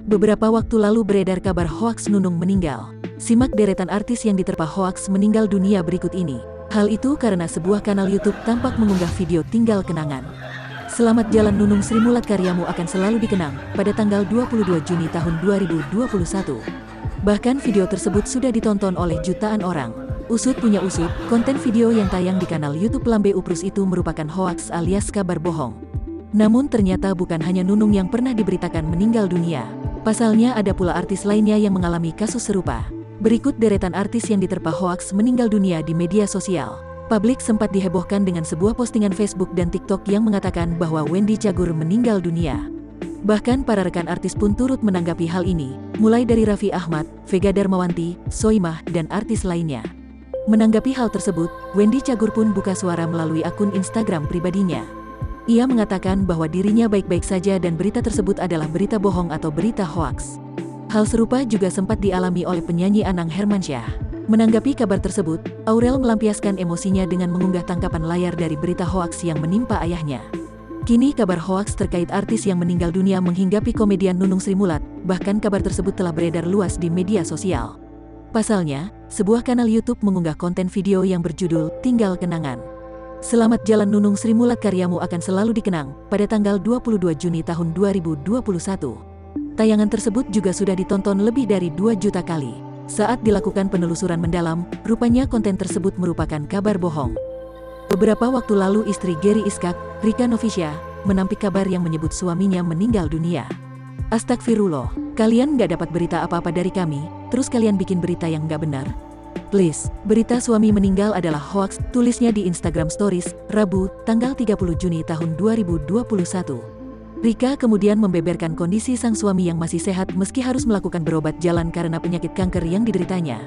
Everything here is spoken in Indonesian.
Beberapa waktu lalu beredar kabar hoaks Nunung meninggal. Simak deretan artis yang diterpa hoaks meninggal dunia berikut ini. Hal itu karena sebuah kanal YouTube tampak mengunggah video tinggal kenangan. Selamat jalan Nunung, Sri Mulat, karyamu akan selalu dikenang, pada tanggal 22 Juni tahun 2021. Bahkan video tersebut sudah ditonton oleh jutaan orang. Usut punya usut, konten video yang tayang di kanal YouTube Lambe Uprus itu merupakan hoaks alias kabar bohong. Namun ternyata bukan hanya Nunung yang pernah diberitakan meninggal dunia. Pasalnya ada pula artis lainnya yang mengalami kasus serupa. Berikut deretan artis yang diterpa hoaks meninggal dunia di media sosial. Publik sempat dihebohkan dengan sebuah postingan Facebook dan TikTok yang mengatakan bahwa Wendy Cagur meninggal dunia. Bahkan para rekan artis pun turut menanggapi hal ini, mulai dari Raffi Ahmad, Vega Darmawanti, Soimah, dan artis lainnya. Menanggapi hal tersebut, Wendy Cagur pun buka suara melalui akun Instagram pribadinya. Ia mengatakan bahwa dirinya baik-baik saja dan berita tersebut adalah berita bohong atau berita hoaks. Hal serupa juga sempat dialami oleh penyanyi Anang Hermansyah. Menanggapi kabar tersebut, Aurel melampiaskan emosinya dengan mengunggah tangkapan layar dari berita hoaks yang menimpa ayahnya. Kini kabar hoaks terkait artis yang meninggal dunia menghinggapi komedian Nunung Sri Mulat, bahkan kabar tersebut telah beredar luas di media sosial. Pasalnya, sebuah kanal YouTube mengunggah konten video yang berjudul "Tinggal Kenangan". Selamat jalan Nunung, Sri Mulat, karyamu akan selalu dikenang, pada tanggal 22 Juni tahun 2021. Tayangan tersebut juga sudah ditonton lebih dari 2 juta kali. Saat dilakukan penelusuran mendalam, rupanya konten tersebut merupakan kabar bohong. Beberapa waktu lalu istri Gary Iskak, Rika Novicia, menampik kabar yang menyebut suaminya meninggal dunia. Astagfirullah, kalian gak dapat berita apa-apa dari kami, terus kalian bikin berita yang gak benar? Please, berita suami meninggal adalah hoaks, tulisnya di Instagram Stories, Rabu, tanggal 30 Juni tahun 2021. Rika kemudian membeberkan kondisi sang suami yang masih sehat meski harus melakukan berobat jalan karena penyakit kanker yang dideritanya.